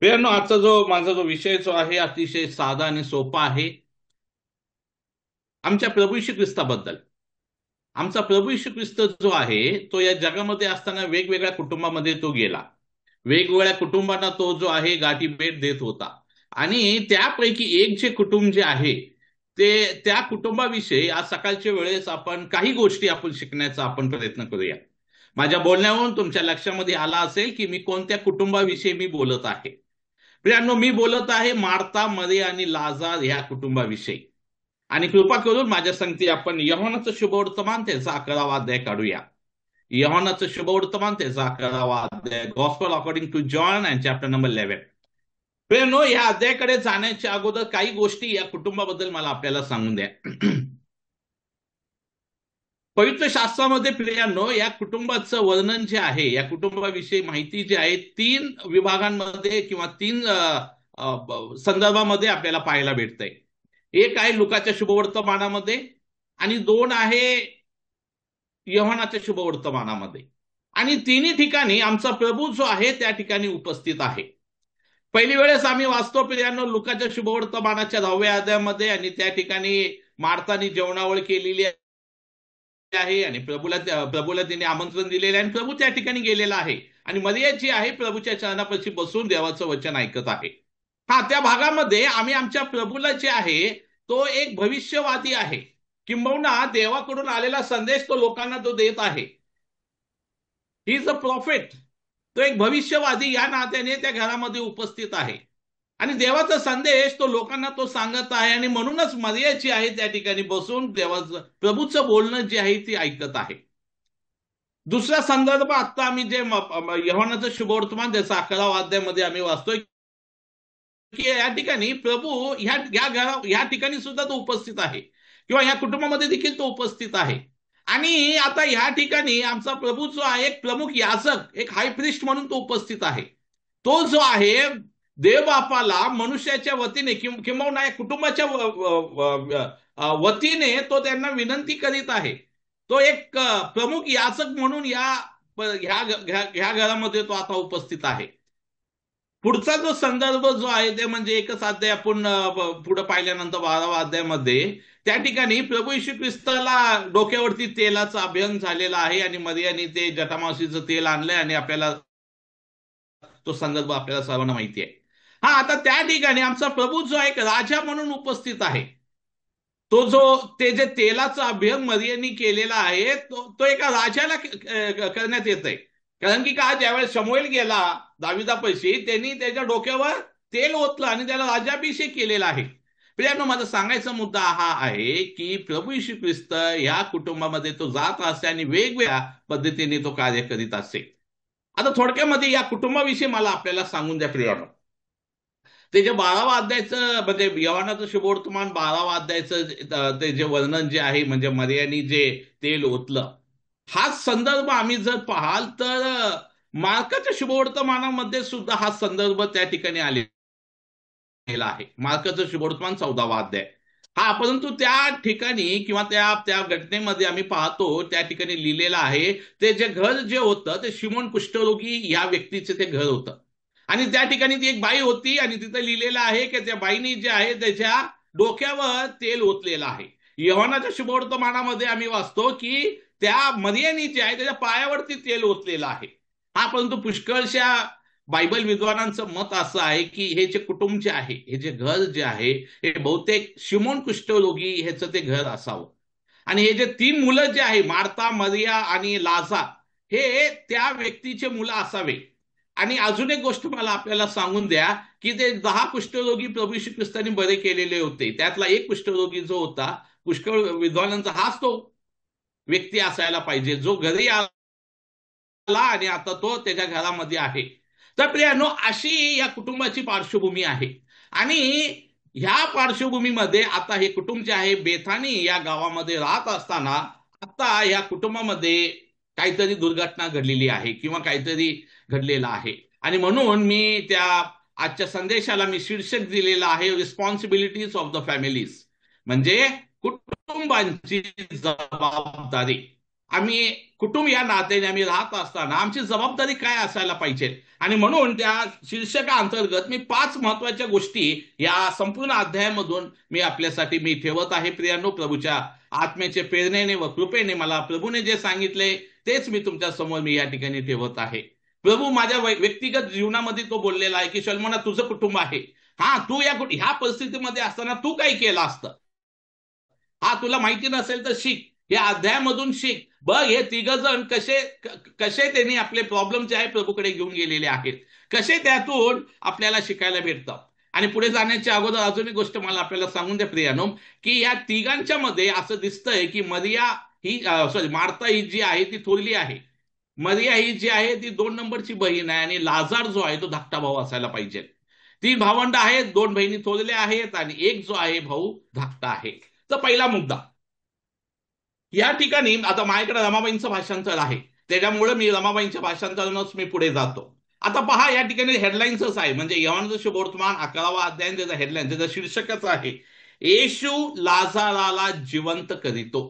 प्रियांनो, माझा जो विषय जो आहे अतिशय साधा आणि सोपा आहे. आमच्या प्रभू येशू ख्रिस्ताबद्दल. आमचा प्रभू येशू ख्रिस्त जो आहे तो या जगामध्ये असताना वेगवेगळ्या कुटुंबामध्ये तो गेला. वेगवेगळ्या कुटुंबांना तो जो आहे गाठी भेट देत होता. आणि त्यापैकी एक जे कुटुंब जे आहे ते त्या कुटुंबाविषयी आज सकाळच्या वेळेस आपण काही गोष्टी आपण शिकण्याचा आपण प्रयत्न करूया. माझ्या बोलण्यावरून तुमच्या लक्षामध्ये आला असेल की मी कोणत्या कुटुंबाविषयी मी बोलत आहे. प्रियांनो, मी बोलत आहे मार्ता, मरिय आणि लाजार ह्या कुटुंबाविषयी. आणि कृपा करून माझ्या संगती आपण यहोनाचं शुभवर्तमान त्याचा 11वा अध्याय काढूया. यहोनाचं शुभवर्तमान त्याचा 11वा अध्याय, gospel according to John and chapter number 11. प्रियांनो, या अध्यायाकडे जाण्याच्या अगोदर काही गोष्टी या कुटुंबाबद्दल मला आपल्याला सांगून द्या. पवित्र शास्त्रामध्ये प्रियांनो या कुटुंबाचं वर्णन जे आहे, या कुटुंबाविषयी माहिती जी आहे, 3 विभागांमध्ये किंवा 3 संदर्भामध्ये आपल्याला पाहायला भेटतंय. एक आहे लुकाच्या शुभवर्तमानामध्ये आणि 2 आहे यहोनाच्या शुभवर्तमानामध्ये. आणि तिन्ही ठिकाणी आमचा प्रभू जो आहे त्या ठिकाणी उपस्थित आहे. पहिली वेळेस आम्ही वाचतो प्रियांनो लुकाच्या शुभवर्तमानाच्या 10व्या अध्यायामध्ये, आणि त्या ठिकाणी मार्तानी जेवणावळ केलेली आहे आणि प्रभूला तिने आमंत्रण दिलेलं आहे आणि प्रभू त्या ठिकाणी गेलेला आहे. आणि मरिया जी आहे प्रभूच्या चरणापाशी बसून देवाचं वचन ऐकत आहे. त्या भागामध्ये आम्ही आमच्या प्रभूला जे आहे तो एक भविष्यवादी आहे, किंबहुना देवाकडून आलेला संदेश तो लोकांना तो देत आहे. He is a profit. तो एक भविष्यवादी या नात्याने त्या घरामध्ये उपस्थित आहे आणि देवाचा संदेश तो लोकांना तो सांगत आहे. आणि म्हणूनच मरिया जी आहे त्या ठिकाणी बसून देवाचं प्रभूचं बोलणं जे आहे ती ऐकत आहे. दुसरा संदर्भ आता आम्ही जे यहोनाचं शुभवर्तमान त्याचा 11वा अध्यायामध्ये आम्ही वाचतोय की या ठिकाणी प्रभू ह्या ठिकाणी सुद्धा तो उपस्थित आहे, किंवा या कुटुंबामध्ये देखील तो उपस्थित आहे. आणि आता ह्या ठिकाणी आमचा प्रभू जो आहे एक प्रमुख याजक, एक हाय प्रिस्ट म्हणून तो उपस्थित आहे. तो जो आहे देवबापाला मनुष्याच्या वतीने किंवा या कुटुंबाच्या वतीने तो त्यांना विनंती करीत आहे. तो एक प्रमुख याचक म्हणून ह्या घरामध्ये तो आता उपस्थित आहे. पुढचा जो संदर्भ जो आहे ते म्हणजे एकच अध्याय आपण पुढे पाहिल्यानंतर 12वा अध्यायामध्ये त्या ठिकाणी प्रभू येशू ख्रिस्ताला डोक्यावरती तेलाचा अभिषेक झालेला आहे आणि मरियाने ते जटामासीचं तेल आणलंय आणि आपल्याला तो संदर्भ आपल्याला सर्वांना माहिती आहे. आता त्या ठिकाणी आमचा प्रभू जो एक राजा म्हणून उपस्थित आहे. ते जे तेलाचा अभिषेक मरियेने केलेला आहे तो एका राजाला करण्यात येत आहे. कारण की ज्यावेळेस शमूएल गेला दाविदापाशी, त्यांनी त्याच्या डोक्यावर तेल ओतलं आणि त्याला राज्याभिषेक केलेला आहे. प्रियांनो, माझा सांगायचा मुद्दा हा आहे की प्रभू येशू ख्रिस्त या कुटुंबामध्ये तो जात असे आणि वेगवेगळ्या पद्धतीने तो कार्य करीत असे. आता थोडक्यामध्ये या कुटुंबाविषयी मला आपल्याला सांगून द्या प्रियांनो. ते जे 12वा अध्यायचं म्हणजे यहोनाचं शुभवर्तमान 12वा अध्यायचं ते जे वर्णन जे आहे, म्हणजे मरियानी जे तेल ओतलं, हाच संदर्भ आम्ही जर पाहाल तर मार्काच्या शुभवर्तमानामध्ये सुद्धा हा संदर्भ त्या ठिकाणी आलेला आहे. मार्काचं शुभवर्तमान 14वा अध्याय. परंतु त्या ठिकाणी किंवा त्या घटनेमध्ये आम्ही पाहतो त्या ठिकाणी लिहिलेलं आहे ते जे घर जे होतं ते शिमोन कुष्ठरोगी या व्यक्तीचे ते घर होतं. आणि त्या ठिकाणी ती एक बाई होती आणि तिथं लिहिलेलं आहे की त्या बाईनी जे आहे त्याच्या डोक्यावर तेल ओतलेलं आहे. यहोनाच्या शुभवर्तमानामध्ये आम्ही वाचतो की त्या मरियेनी जे आहे त्याच्या पायावरती तेल ओतलेलं आहे. परंतु पुष्कळशा बायबल विद्वानांचं मत असं आहे की हे जे कुटुंब जे आहे, हे जे घर जे आहे, हे बहुतेक शिमोन कुष्ठरोगी ह्याचं ते घर असावं. आणि हे जे 3 मुलं जे आहे मार्ता, मरिया आणि लाजार, हे त्या व्यक्तीचे मुलं असावे. आणि अजून एक गोष्ट मला आपल्याला सांगून द्या की ते 10 कुष्ठरोगी प्रभू येशू ख्रिस्तानी बरे केलेले होते. त्यातला एक कुष्ठरोगी जो होता, पुष्कळ विद्वानांचा हाच तो व्यक्ती असायला पाहिजे जो घरी आला आणि आता तो त्याच्या घरामध्ये आहे. तर प्रियांनो, अशी या कुटुंबाची पार्श्वभूमी आहे. आणि ह्या पार्श्वभूमीमध्ये आता हे कुटुंब जे आहे बेथानी या गावामध्ये राहत असताना आता या कुटुंबामध्ये काहीतरी दुर्घटना घडलेली आहे किंवा काहीतरी घडलेलं आहे. आणि म्हणून मी त्या आजच्या संदेशाला मी शीर्षक दिलेलं आहे रिस्पॉन्सिबिलिटीज ऑफ द फॅमिलीज, म्हणजे कुटुंबांची जबाबदारी. आम्ही कुटुंब या नात्याने आम्ही राहत असताना आमची जबाबदारी काय असायला पाहिजे. आणि म्हणून त्या शीर्षकाअंतर्गत मी 5 महत्वाच्या गोष्टी या संपूर्ण अध्यायामधून मी आपल्यासाठी मी ठेवत आहे. प्रियांनो, प्रभूच्या आत्म्याचे प्रेरणेने व कृपेने मला प्रभूने जे सांगितले तेच मी तुमच्या समोर मी या ठिकाणी ठेवत आहे. प्रभू माझ्या व्यक्तिगत जीवनामध्ये तो बोललेला आहे की सलमोना, तुझं कुटुंब आहे. हा, तू ह्या परिस्थितीमध्ये असताना तू काय केलं असतं, हा तुला माहिती नसेल तर शिक, या अध्यायामधून शिक. बघ हे 3 जण कसे कसे त्यांनी आपले प्रॉब्लेम जे आहे प्रभूकडे घेऊन गेलेले आहेत, कसे त्यातून आपल्याला शिकायला भेटतं. आणि पुढे जाण्याच्या अगोदर अजून एक गोष्ट मला आपल्याला सांगून द्या प्रियानो, की या तिघांच्या मध्ये असं दिसतंय की मरिया ही सॉरी मार्था ही जी आहे ती थोरली आहे. मरिया ही जी आहे ती 2 नंबरची बहीण आहे आणि लाजार जो आहे तो धाकटा भाऊ असायला पाहिजे. 3 भावंड आहेत, 2 बहिणी थोरल्या आहेत आणि एक जो आहे भाऊ धाकटा आहे. तर पहिला मुद्दा या ठिकाणी, आता माझ्याकडे रमाबाईंचं भाषांतर आहे त्याच्यामुळे मी रमाबाईंच्या भाषांतरानच मी पुढे जातो. आता पहा, या ठिकाणी हेडलाईन्सच आहे, म्हणजे यहोवाचं शुभवर्तमान 11वा अध्याय, त्याचा हेडलाईन त्याचं शीर्षकच आहे, येशू लाजाराला जिवंत करीतो.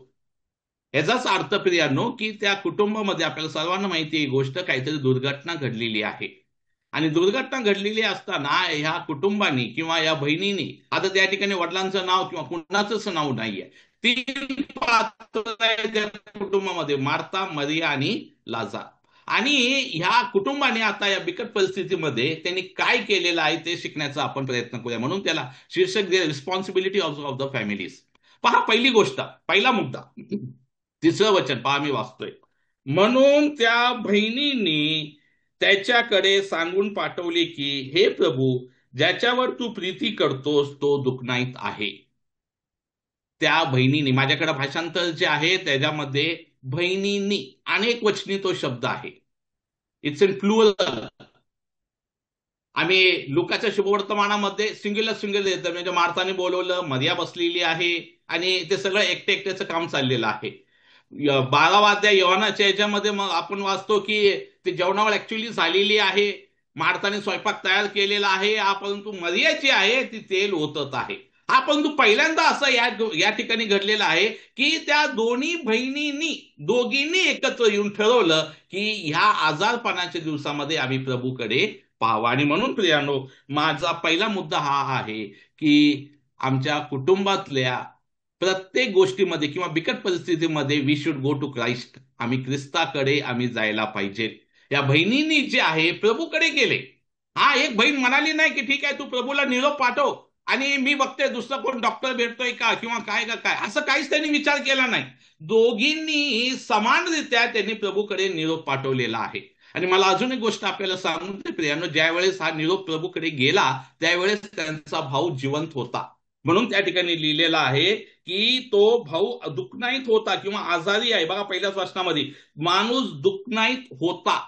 याचाच अर्थ प्रियांनो की त्या कुटुंबामध्ये आपल्याला सर्वांना माहिती आहे ही गोष्ट, काहीतरी दुर्घटना घडलेली आहे. आणि दुर्घटना घडलेली असताना ह्या कुटुंबानी किंवा या बहिणींनी, आता त्या ठिकाणी वडिलांचं नाव किंवा कुणाचंच नाव नाहीये, 3 पात्र आहेत त्या कुटुंबामध्ये, मार्था, मरिया आणि लाजार. आणि ह्या कुटुंबाने आता या बिकट परिस्थितीमध्ये त्यांनी काय केलेलं आहे ते शिकण्याचा आपण प्रयत्न करूया. म्हणून त्याला शीर्षक दिले, रिस्पॉन्सिबिलिटी ऑफ द फॅमिलीज. पहा, पहिली गोष्ट, पहिला मुद्दा, 3रं वचन पहा, मी वाचतोय. म्हणून त्या बहिणींनी त्याच्याकडे सांगून पाठवले की, हे प्रभू, ज्याच्यावर तू प्रीती करतोस तो दुखनाईत आहे. त्या बहिणींनी, माझ्याकडे भाषांतर जे आहे त्याच्यामध्ये बहिणींनी अनेक वचनी तो शब्द आहे, इट्स इन प्लुरल. आम्ही लुकाच्या शुभवर्तमानामध्ये सिंग्युलर सिंग्युलर येतं, म्हणजे मार्ताने बोलवलं, मरिया बसलेली आहे आणि ते सगळं एकटे एकट्याचं काम चाललेलं आहे. 12वा अध्याय यहोवानाच्या याच्यामध्ये मग आपण वाचतो की ते जेवणावर ऍक्च्युली झालेली आहे, मार्ताने स्वयंपाक तयार केलेला आहे, हा परंतु मरिया जी आहे ती तेल ओतत आहे. हा परंतु पहिल्यांदा असं या ठिकाणी घडलेलं आहे की त्या दोन्ही बहिणींनी दोघींनी एकत्र येऊन ठरवलं की ह्या आजारपणाच्या दिवसामध्ये आम्ही प्रभूकडे पाहावं. आणि म्हणून प्रियानो, माझा पहिला मुद्दा हा आहे की आमच्या कुटुंबातल्या प्रत्येक गोष्टीमध्ये किंवा बिकट परिस्थितीमध्ये we should go to Christ. आम्ही ख्रिस्ताकडे आम्ही जायला पाहिजे. या बहिणींनी जे आहे प्रभूकडे गेले. हा, एक बहीण म्हणाली नाही की ठीक आहे तू प्रभूला निरोप पाठव आणि मी बघते दुसरा कोण डॉक्टर भेटतोय का किंवा काय का काय, असं काहीच त्यांनी विचार केला नाही. दोघींनी समानरित्या त्यांनी प्रभूकडे निरोप पाठवलेला आहे. आणि मला अजून एक गोष्ट आपल्याला सांगून प्रियानो, ज्या वेळेस हा निरोप प्रभूकडे गेला त्यावेळेस त्यांचा भाऊ जिवंत होता. म्हणून त्या ठिकाणी लिहिलेला आहे की तो भाऊ दुखनाईत होता किंवा आजारी आहे. बघा, पहिल्याच वाचनामध्ये माणूस दुखनाईत होता,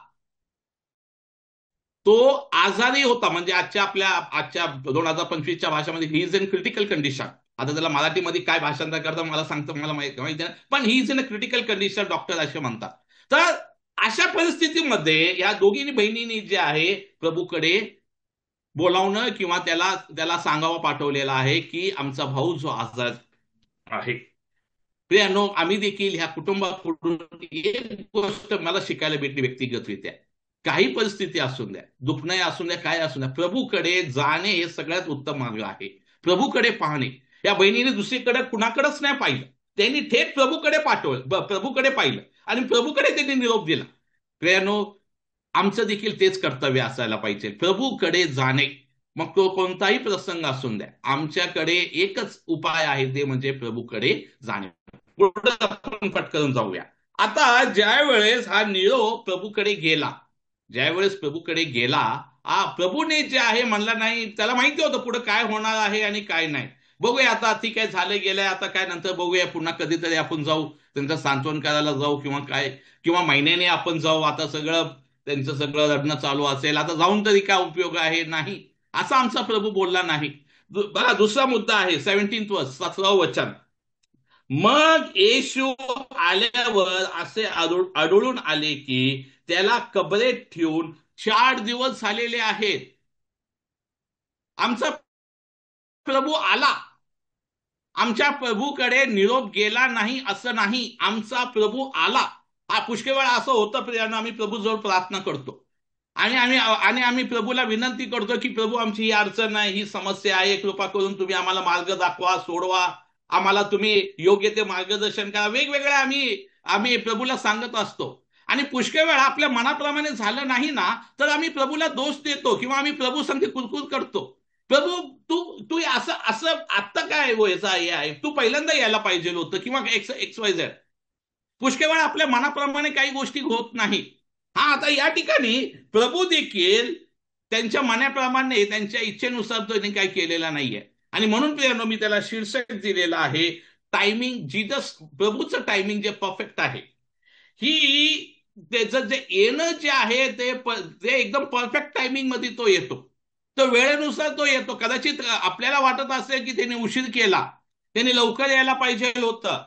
तो आजारी होता, म्हणजे आजच्या 2025च्या भाषेमध्ये he is in critical condition. आता त्याला मराठीमध्ये काय भाषांतर करतात मला सांगतं, मला माहिती नाही, पण he is in a critical condition, doctor असे म्हणतात. तर अशा परिस्थितीमध्ये या दोघींनी बहिणींनी जे आहे प्रभूकडे बोलावणं किंवा त्याला त्याला सांगावं पाठवलेलं आहे की आमचा भाऊ जो आजार आहे. प्रियानो, आम्ही देखील ह्या कुटुंबाकडून एक गोष्ट मला शिकायला भेटली व्यक्तिगतरित्या, काही परिस्थिती असून द्या, दुखणं असून द्या, काय असून द्या, प्रभूकडे जाणे हे सगळ्यात उत्तम मार्ग आहे. प्रभूकडे पाहणे. या बहिणीने दुसरीकडे कुणाकडेच नाही पाहिलं, त्यांनी थेट प्रभूकडे प्रभूकडे पाहिलं आणि प्रभूकडे त्यांनी निरोप दिला. प्रियानो, आमचं देखील तेच कर्तव्य असायला पाहिजे, प्रभूकडे जाणे. मग तो कोणताही प्रसंग असून द्या, आमच्याकडे एकच उपाय आहे, ते म्हणजे प्रभूकडे जाणे. पुढे आपण पटकन जाऊया. आता ज्या वेळेस हा निरोप प्रभूकडे गेला, ज्या वेळेस प्रभूकडे गेला, प्रभूने जे आहे म्हणला नाही, त्याला माहिती होतं पुढे काय होणार आहे आणि काय नाही. बघूया आता, ठीक आहे झालं गेलंय, आता काय नंतर बघूया, पुन्हा कधीतरी आपण जाऊ त्यांचं सांत्वन करायला जाऊ किंवा काय, किंवा महिन्याने आपण जाऊ, आता सगळं त्यांचं सगळं रडणं चालू असेल, आता जाऊन तरी काय उपयोग आहे, नाही, असा आमचा प्रभू बोलला नाही. बघा, दुसरा मुद्दा आहे 17th वर्ष, 17व वचन. मग येशू आल्यावर असे आढळून आले की त्याला कबरेत ठेवून 4 दिवस झालेले आहेत. आमचा प्रभू आला, आमच्या प्रभूकडे निरोप गेला नाही असं नाही, आमचा प्रभू आला. हा पुष्कळ वेळा असं होतं प्रियानं, आम्ही प्रभूजवळ प्रार्थना करतो आणि आम्ही प्रभूला विनंती करतो की प्रभू आमची ही अडचण आहे, ही समस्या आहे, कृपा करून तुम्ही आम्हाला मार्ग दाखवा, सोडवा, आम्हाला तुम्ही योग्य ते मार्गदर्शन करा. वेगवेगळ्या आम्ही आम्ही प्रभूला सांगत असतो. आणि पुष्कळ वेळा आपल्या मनाप्रमाणे झालं नाही ना, तर आम्ही प्रभूला दोष देतो किंवा आम्ही प्रभू संगती कुरकुर करतो. प्रभू, तू तू असं असं आत्ता काय याचा हे आहे, तू पहिल्यांदा यायला पाहिजे होतं, किंवा एक्स एक्स वाय झेड. पुष्कळ वेळा आपल्या मनाप्रमाणे काही गोष्टी होत नाही. हा, आता या ठिकाणी प्रभू देखील त्यांच्या मनाप्रमाणे, त्यांच्या इच्छेनुसार त्यांनी काही केलेला नाहीये. आणि म्हणून प्रियानो, मी त्याला शीर्षक दिलेलं आहे, टायमिंग जीजस. प्रभूचं टायमिंग जे परफेक्ट आहे, ही त्याचं जे येणं जे आहे ते एकदम परफेक्ट टायमिंग मध्ये तो येतो. तो वेळेनुसार तो येतो. कदाचित आपल्याला वाटत असेल की त्यांनी उशीर केला, त्यांनी लवकर यायला पाहिजे होतं,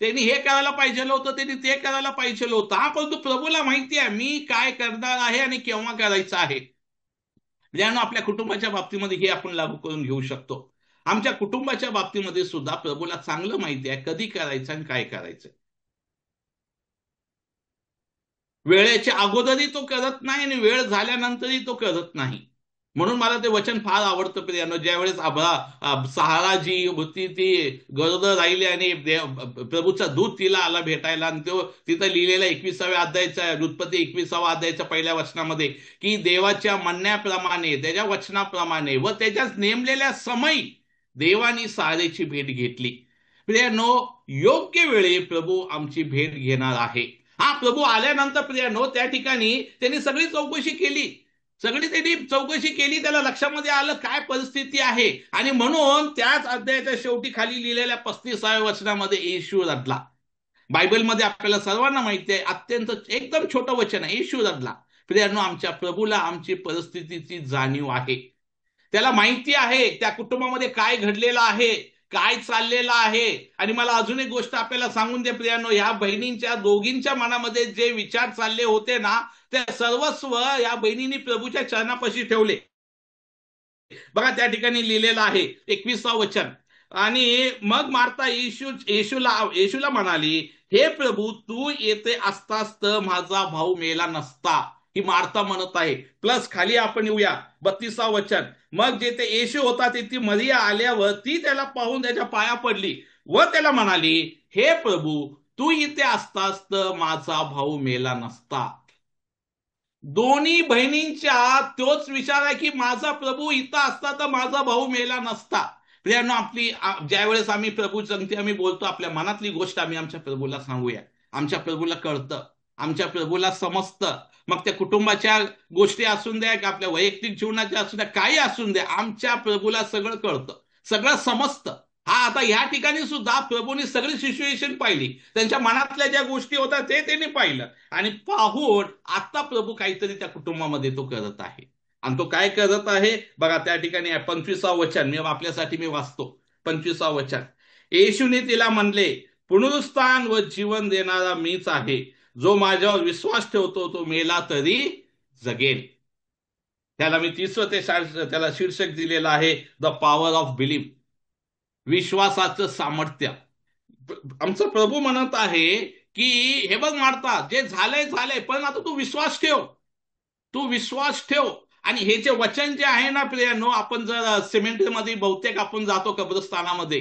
त्यांनी हे करायला पाहिजे होतं, त्यांनी ते करायला पाहिजे होतं. हा, परंतु प्रभूला माहिती आहे मी काय करणार आहे आणि केव्हा करायचं आहे. ज्यानं आपल्या कुटुंबाच्या बाबतीमध्ये हे आपण लागू करून घेऊ शकतो. आमच्या कुटुंबाच्या बाबतीमध्ये सुद्धा प्रभूला चांगलं माहिती आहे कधी करायचं आणि काय करायचं. वेळेच्या अगोदरही तो करत नाही आणि वेळ झाल्यानंतरही तो करत नाही. म्हणून मला ते वचन फार आवडतं प्रियानो, ज्यावेळेस सहारा जी होती ती गरोदर राहिली आणि प्रभूचा दूत तिला आला भेटायला, आणि तो तिथं लिहिलेला 21व्या अध्यायाच्या, उत्पत्ती 21वा अध्यायाच्या पहिल्या वचनामध्ये, की देवाच्या म्हणण्याप्रमाणे, त्याच्या वचनाप्रमाणे व त्याच्याच नेमलेल्या समयी देवानी सारेची भेट घेतली. प्रियानो, योग्य वेळी प्रभू आमची भेट घेणार आहे. हा, प्रभू आल्यानंतर प्रियानो त्या ठिकाणी त्यांनी सगळी चौकशी केली. त्यांनी चौकशी केली, त्याला लक्षामध्ये आलं काय परिस्थिती आहे. आणि म्हणून त्याच अध्यायाच्या शेवटी खाली लिहिलेल्या 35व्या वचनामध्ये येशू रडला. बायबलमध्ये आपल्याला सर्वांना माहिती आहे, अत्यंत एकदम छोटं वचन आहे, येशू रडला. प्रियानो, आमच्या प्रभूला आमची परिस्थितीची जाणीव आहे. त्याला माहिती आहे त्या कुटुंबामध्ये काय घडलेलं आहे, काय चाललेलं आहे. आणि मला अजून एक गोष्ट आपल्याला सांगून दे प्रियानो, ह्या बहिणींच्या दोघींच्या मनामध्ये जे विचार चालले होते ना, ते सर्वस्व या बहिणींनी प्रभूच्या चरणापाशी ठेवले. बघा त्या ठिकाणी लिहिलेलं आहे 21वा वचन. आणि मग मार्था येशूला म्हणाली, हे प्रभू, तू येथे असतास तर माझा भाऊ मेला नसता. ही मार्था म्हणत आहे. प्लस खाली आपण येऊया 32वा वचन. मग जेथे येशू होता तिथे मरिया आल्यावर ती त्याला पाहून त्याच्या पाया पडली व त्याला म्हणाली, हे प्रभू, तू इथे असतास तर माझा भाऊ मेला नसता. दोन्ही बहिणींच्या तोच विचार आहे की माझा प्रभू इथं असता तर माझा भाऊ मेला नसता. प्रियानो, ज्या वेळेस आम्ही प्रभू संगती आम्ही बोलतो, आपल्या मनातली गोष्ट आम्ही आमच्या प्रभूला सांगूया. आमच्या प्रभूला कळतं, आमच्या प्रभूला समजतं. मग त्या कुटुंबाच्या गोष्टी असून द्या की आपल्या वैयक्तिक जीवनाच्या असून द्या, काही असून द्या, आमच्या प्रभूला सगळं कळतं, सगळं समजतं. हा, आता या ठिकाणी सुद्धा प्रभूंनी सगळी सिच्युएशन पाहिली, त्यांच्या मनातल्या ज्या गोष्टी होत्या ते त्यांनी पाहिलं. आणि पाहून आता प्रभू काहीतरी त्या कुटुंबामध्ये तो करत आहे. आणि तो काय करत आहे बघा, त्या ठिकाणी 25वा वचन मी वाचतो. 25वा वचन. येशूने तिला म्हणले, पुनरुत्थान व जीवन देणारा मीच आहे. जो माझ्यावर विश्वास ठेवतो तो मेला तरी जगेल. त्याला मी त्याला शीर्षक दिलेलं आहे, द पॉवर ऑफ बिलीफ. विश्वासाचं सामर्थ्य. आमचा प्रभू म्हणत आहे की हे बघ मार्था, जे झालंय पण आता तू विश्वास ठेव, तू विश्वास ठेव. आणि हे जे वचन जे आहे ना प्रियानो, आपण जर सिमेंटरीमध्ये बहुतेक आपण जातो कब्रस्तानामध्ये,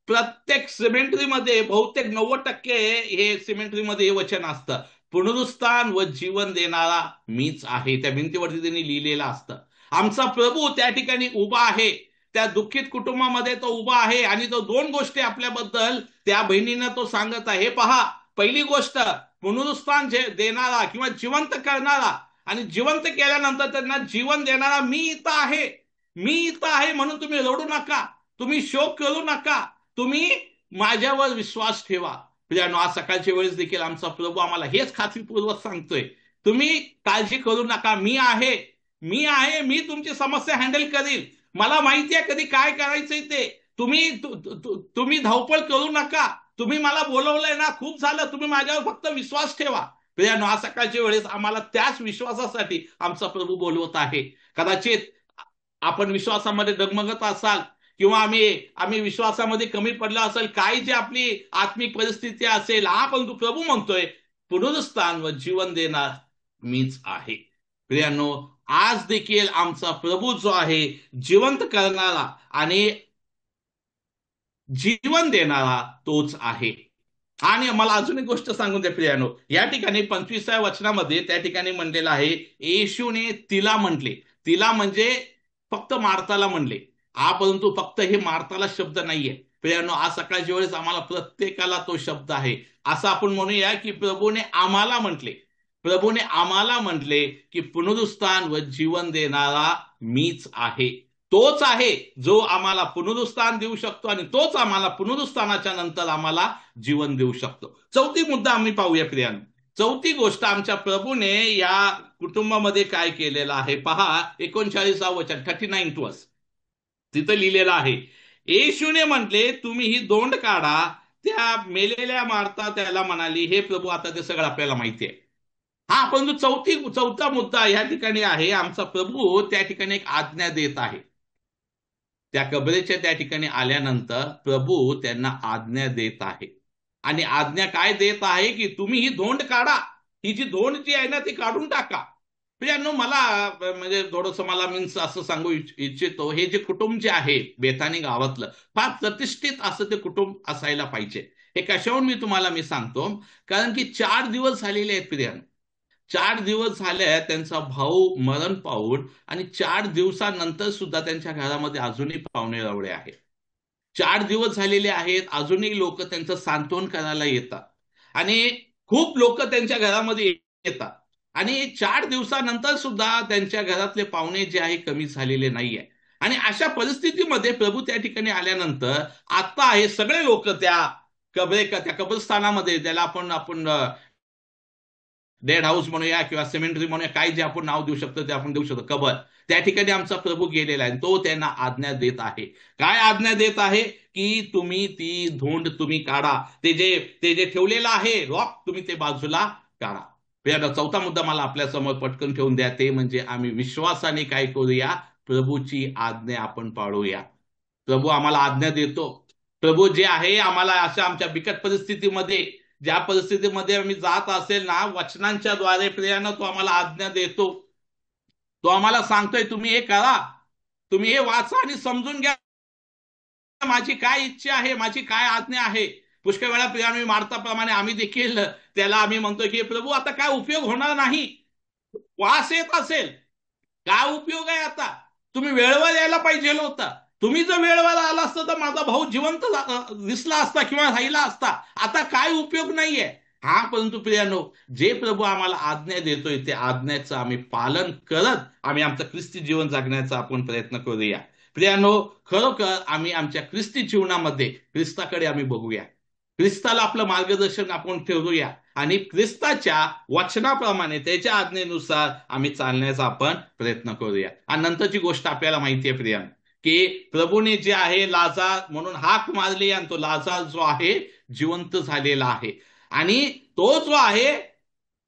प्रत्येक सिमेंटरीमध्ये बहुतेक 90% हे सिमेंटरीमध्ये हे वचन असतं, पुनरुत्थान व जीवन देणारा मीच आहे. त्या भिंतीवरती त्यांनी लिहिलेलं असतं. आमचा प्रभू त्या ठिकाणी उभा आहे, त्या दुःखित कुटुंबामध्ये तो उभा आहे. आणि तो दोन गोष्टी आपल्याबद्दल त्या बहिणीनं तो सांगत आहे. हे पहा, पहिली गोष्ट, पुनरुत्थान देणारा किंवा जिवंत करणारा, आणि जिवंत केल्यानंतर त्यांना जीवन देणारा मी इथं आहे. मी इथं आहे म्हणून तुम्ही रडू नका, तुम्ही शोक करू नका, तुम्ही माझ्यावर विश्वास ठेवा. प्रियानो, आज सकाळच्या वेळेस देखील आमचा प्रभू आम्हाला हेच खात्रीपूर्वक सांगतोय, तुम्ही काळजी करू नका, मी आहे, मी आहे, मी तुमची समस्या हँडल करील. मला माहिती आहे कधी काय करायचंय ते. तुम्ही धावपळ करू नका, तुम्ही मला बोलवलंय ना, खूप झालं, तुम्ही माझ्यावर फक्त विश्वास ठेवा. प्रियानो, आज सकाळच्या वेळेस आम्हाला त्याच विश्वासासाठी आमचा प्रभू बोलवत आहे. कदाचित आपण विश्वासामध्ये डगमगत असाल किंवा आम्ही विश्वासामध्ये कमी पडला असेल, काही जी आपली आत्मिक परिस्थिती असेल, हा, पण प्रभू म्हणतोय पुनरुत्थान व जीवन देणार मीच आहे. प्रियांनो, आज देखील आमचा प्रभू जो आहे, जिवंत करणारा आणि जीवन देणारा तोच आहे. आणि मला अजून एक गोष्ट सांगून द्या प्रियानो, या ठिकाणी 25व्या वचनामध्ये त्या ठिकाणी म्हणलेलं आहे, येशूने तिला म्हटले. तिला म्हणजे फक्त मार्ताला म्हणले. परंतु फक्त हे मार्ताला शब्द नाहीये प्रियानो, आज सकाळच्या वेळेस आम्हाला प्रत्येकाला तो शब्द आहे. असं आपण म्हणूया की प्रभूने आम्हाला म्हटले, प्रभूने आम्हाला म्हटले की पुनरुत्थान व जीवन देणारा मीच आहे. तोच आहे जो आम्हाला पुनरुत्थान देऊ शकतो आणि तोच आम्हाला पुनरुत्थानाच्या नंतर आम्हाला जीवन देऊ शकतो. चौथी मुद्दा आम्ही पाहूया प्रियानो. चौथी गोष्ट, आमच्या प्रभूने या कुटुंबामध्ये काय केलेलं आहे पहा. 39 वचन, 39 तिथं लिहिलेलं आहे, येशूने म्हटले तुम्ही ही दोंड काढा. त्या मेलेल्या मार्ता त्याला म्हणाली, हे प्रभू आता ते सगळं आपल्याला माहिती आहे. परंतु चौथा मुद्दा या ठिकाणी आहे, आमचा प्रभू त्या ठिकाणी एक आज्ञा देत आहे. त्या कबरेच्या त्या ठिकाणी आल्यानंतर प्रभू त्यांना आज्ञा देत आहे. आणि आज्ञा काय देत आहे की तुम्ही ही धोंड काढा. ही जी धोंड जी आहे ना ती काढून टाका. प्रियांनो, मला म्हणजे थोडस मला मीन्स असं सांगू इच्छितो, हे जे कुटुंब जे आहे बेथानी गावातलं, फार प्रतिष्ठित असं ते कुटुंब असायला पाहिजे. हे कशावरून मी सांगतो, कारण की 4 दिवस झालेले आहेत प्रियांनो. 4 दिवस झाले त्यांचा भाऊ मरण पावून, आणि 4 दिवसानंतर सुद्धा त्यांच्या घरामध्ये अजूनही पाहुणे रावळे आहेत. 4 दिवस झालेले आहेत, अजूनही लोक त्यांचं सांत्वन करायला येतात आणि खूप लोक त्यांच्या घरामध्ये येतात. आणि 4 दिवसानंतर सुद्धा त्यांच्या घरातले पाहुणे जे आहे कमी झालेले नाहीये. आणि अशा परिस्थितीमध्ये प्रभू त्या ठिकाणी आल्यानंतर आता हे सगळे लोक त्या त्या कब्रस्थानामध्ये, त्याला आपण आपण डेड हाऊस म्हणूया किंवा सिमेंटरी म्हणूया, काय जे आपण नाव देऊ शकतो ते आपण देऊ शकतो, कबर, त्या ठिकाणी आमचा प्रभू गेलेला आहे. तो त्यांना आज्ञा देत आहे. काय आज्ञा देत आहे की तुम्ही ती धोंड तुम्ही काढा. ते जे ठेवलेलं आहे रॉक, तुम्ही ते बाजूला काढा. चौथा मुद्दा मला आपल्या समोर पटकन ठेवून द्या, ते म्हणजे आम्ही विश्वासाने काय करूया, प्रभूची आज्ञा आपण पाळूया. प्रभू आम्हाला आज्ञा देतो. प्रभू जे आहे आम्हाला अशा आमच्या बिकट परिस्थितीमध्ये, ज्या परिस्थितीमध्ये आम्ही जात असेल ना, वचनांच्या द्वारे प्रियानं तो आम्हाला आज्ञा देतो. तो आम्हाला सांगतोय तुम्ही हे करा, तुम्ही हे वाचा आणि समजून घ्या माझी काय इच्छा आहे, माझी काय आज्ञा आहे. पुष्कळ वेळा प्रियानो मार्ताप्रमाणे आम्ही देखील त्याला आम्ही म्हणतोय की प्रभू आता काय उपयोग होणार नाही, वास येत असेल, काय उपयोग आहे आता, तुम्ही वेळेवर यायला पाहिजे होता. तुम्ही जर वेळेवर आला असतं तर माझा भाऊ जिवंत दिसला असता किंवा राहिला असता. आता काय उपयोग नाहीये. परंतु प्रियानो, जे प्रभू आम्हाला आज्ञा देतोय ते आज्ञेचं आम्ही पालन करत आम्ही आमचं ख्रिस्ती जीवन जगण्याचा आपण प्रयत्न करूया. प्रियानो, खरोखर आम्ही आमच्या ख्रिस्ती जीवनामध्ये ख्रिस्ताकडे आम्ही बघूया. ख्रिस्ताला आपलं मार्गदर्शन आपण ठेवूया आणि ख्रिस्ताच्या वचनाप्रमाणे त्याच्या आज्ञेनुसार आम्ही चालण्याचा आपण प्रयत्न करूया. आणि नंतरची गोष्ट आपल्याला माहिती आहे प्रिया, की प्रभूने जे आहे लाजार म्हणून हाक मारली आणि तो लाजार जो आहे जिवंत झालेला आहे. आणि तो जो आहे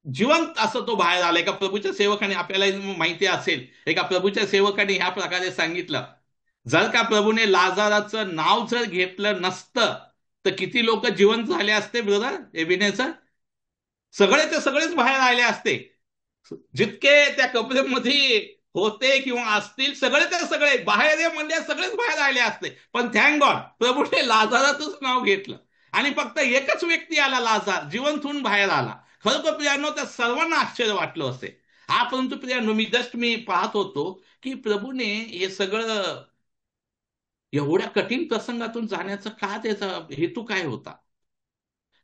जिवंत असं तो बाहेर आला. एका प्रभूच्या सेवकाने, आपल्याला माहिती असेल, एका प्रभूच्या सेवकाने ह्या प्रकारे सांगितलं, जर का प्रभूने लाजाराचं नाव जर घेतलं नसतं तर किती लोक जिवंत झाले असते ब्रदर एबिनेसर? सगळेच बाहेर आले असते. जितके त्या कबरेमध्ये होते किंवा असतील सगळे बाहेर म्हणजे सगळेच बाहेर आले असते. पण थँक गॉड प्रभूने लाजाराचंच नाव घेतलं आणि फक्त एकच व्यक्ती आला, लाजार जिवंत होऊन बाहेर आला. खरोखर प्रियानो त्या सर्वांना आश्चर्य वाटलं असेल. परंतु प्रियानो, मी पाहत होतो की प्रभूने हे सगळं एवढ्या कठीण प्रसंगातून जाण्याचा का, त्याचा हेतू काय होता?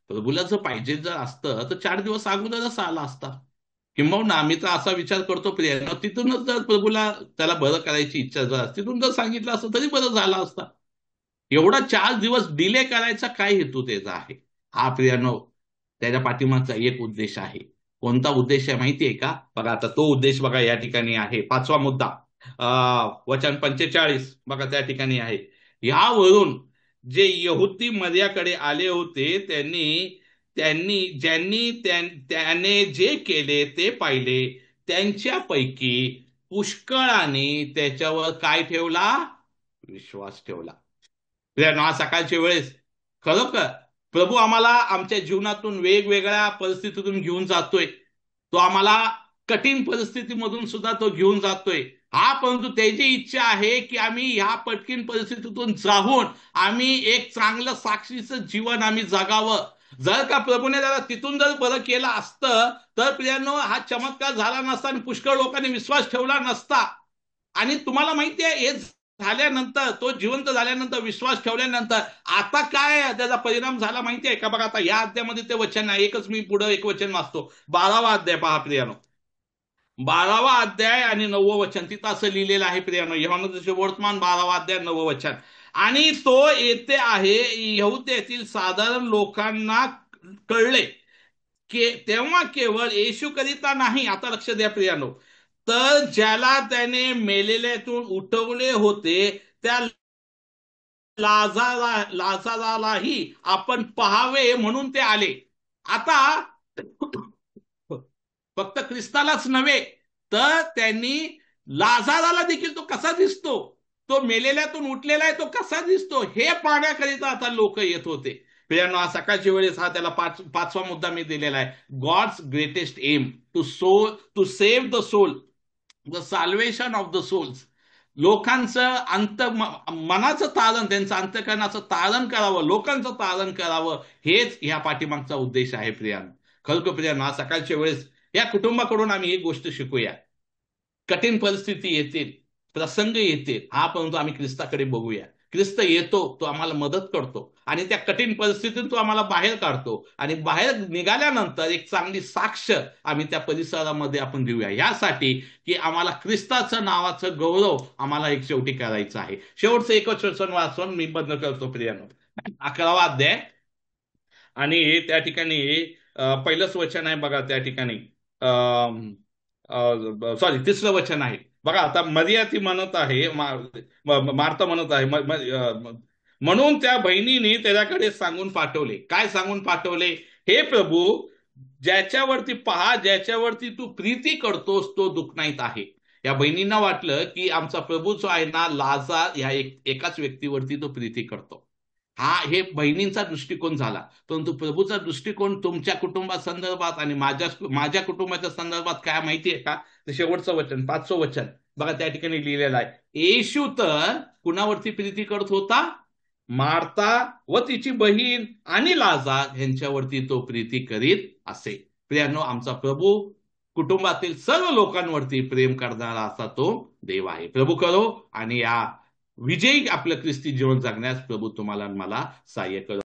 प्रभूला जर पाहिजे जर असतं तर 4 दिवस अगोदरच आला असता. किंबहुना मी तर असा विचार करतो प्रिया, तिथूनच जर प्रभूला त्याला बरं करायची इच्छा जर तिथून जर सांगितलं असतं तरी बरं झालं असतं. एवढा 4 दिवस डिले करायचा काय हेतू त्याचा आहे? प्रियानो, त्याच्या पाठीमागचा एक उद्देश आहे. कोणता उद्देश आहे माहितीये का? बघा आता तो उद्देश बघा या ठिकाणी आहे. 5वा मुद्दा, वचन 45 बघा त्या ठिकाणी आहे. यावरून जे यहुदी मर्याकडे आले होते त्यांनी त्यांनी ज्यांनी त्याने जे केले ते पाहिले, त्यांच्यापैकी पुष्कळाने त्याच्यावर काय ठेवला? विश्वास ठेवला. आज सकाळच्या वेळेस खरोखर प्रभू आम्हाला आमच्या जीवनातून वेगवेगळ्या परिस्थितीतून घेऊन जातोय. तो आम्हाला कठीण परिस्थितीमधून सुद्धा तो घेऊन जातोय. हा परंतु त्याची इच्छा आहे की आम्ही ह्या कठीण परिस्थितीतून जाऊन आम्ही एक चांगलं साक्षीचं जीवन आम्ही जगावं. जर का प्रभूने जरा तिथून जर बरं केलं असतं तर प्रियांनो हा चमत्कार झाला नसता आणि पुष्कळ लोकांनी विश्वास ठेवला नसता. आणि तुम्हाला माहिती आहे हे झाल्यानंतर, तो जिवंत झाल्यानंतर, विश्वास ठेवल्यानंतर आता काय त्याचा परिणाम झाला माहिती आहे का? बघा आता या अध्यायामध्ये ते वचन आहे, एकच मी पुढे एक वचन वाचतो. 12वा अध्याय पहा प्रियानो, 12वा अध्याय आणि 9वं वचन. तिथं असं लिहिलेलं आहे प्रियानो, यूहन्नाचे वर्तमान 12वा अध्याय 9वं वचन. आणि तो येथे आहे यहुद्यातील साधारण लोकांना कळले की तेव्हा केवळ येशू करिता नाही, आता लक्ष द्या प्रियानो, तर ज्याला त्याने मेलेल्यातून उठवले होते त्या लाजारालाही आपण पहावे म्हणून ते आले. आता फक्त ख्रिस्तालाच नव्हे तर त्यांनी लाजाराला देखील तो कसा दिसतो, तो मेलेल्यातून उठलेला आहे तो कसा दिसतो हे पाहण्याकरिता आता लोक येत होते. प्रियांनो, हा सकाळच्या वेळेस हा त्याला पाचवा मुद्दा मी दिलेला आहे. God's greatest aim to save the soul, the salvation of the souls. लोकांचं मनाचं तारण, त्यांचं अंतःकरणाचं तारण करावं, लोकांचं तारण करावं, हेच ह्या पाठीमागचा उद्देश आहे प्रियानो. खरोखर प्रियानो, आज सकाळच्या वेळेस या कुटुंबाकडून आम्ही एक गोष्ट शिकूया. कठीण परिस्थिती येतील, प्रसंग येतील, हा परंतु आम्ही ख्रिस्ताकडे बघूया. ख्रिस्त येतो, तो आम्हाला मदत करतो आणि त्या कठीण परिस्थितीतून तो आम्हाला बाहेर काढतो आणि बाहेर निघाल्यानंतर एक चांगली साक्ष आम्ही त्या परिसरामध्ये आपण देऊया, यासाठी की आम्हाला ख्रिस्ताचं नावाचं गौरव आम्हाला एक शेवटी करायचं आहे. शेवटचं एकच वचन वाचून मी बंद करतो प्रियानो. 11वा अध्याय आणि त्या ठिकाणी पहिलंच वचन आहे बघा, त्या ठिकाणी सॉरी 3रं वचन आहे बघा. आता मरिया ती म्हणत आहे, मार्था म्हणत आहे, म्हणून त्या बहिणीने त्याच्याकडे सांगून पाठवले. काय सांगून पाठवले? हे प्रभू, ज्याच्यावरती पहा, ज्याच्यावरती तू प्रीती करतोस तो दुखनाईत आहे. या बहिणींना वाटलं की आमचा प्रभू जो आहे ना, लाजार ह्या एकाच व्यक्तीवरती तो प्रीती करतो. हा हे बहिणींचा दृष्टिकोन झाला. परंतु प्रभूचा दृष्टिकोन तुमच्या कुटुंबासंदर्भात आणि माझ्या कुटुंबाच्या संदर्भात काय माहितीये का? ते शेवटचं वचन, 5वं वचन बघा, त्या ठिकाणी लिहिलेलं आहे. येशू तर कुणावरती प्रीती करत होता? मार्था व तिची बहीण आणि लाजार यांच्यावरती तो प्रीती करीत असे. प्रियांनो, आमचा प्रभू कुटुंबातील सर्व लोकांवरती प्रेम करणारा असा तो देव आहे. प्रभू करो आणि या विजयी आपलं ख्रिस्ती जीवन जगण्यास प्रभू तुम्हाला मला सहाय्य करो.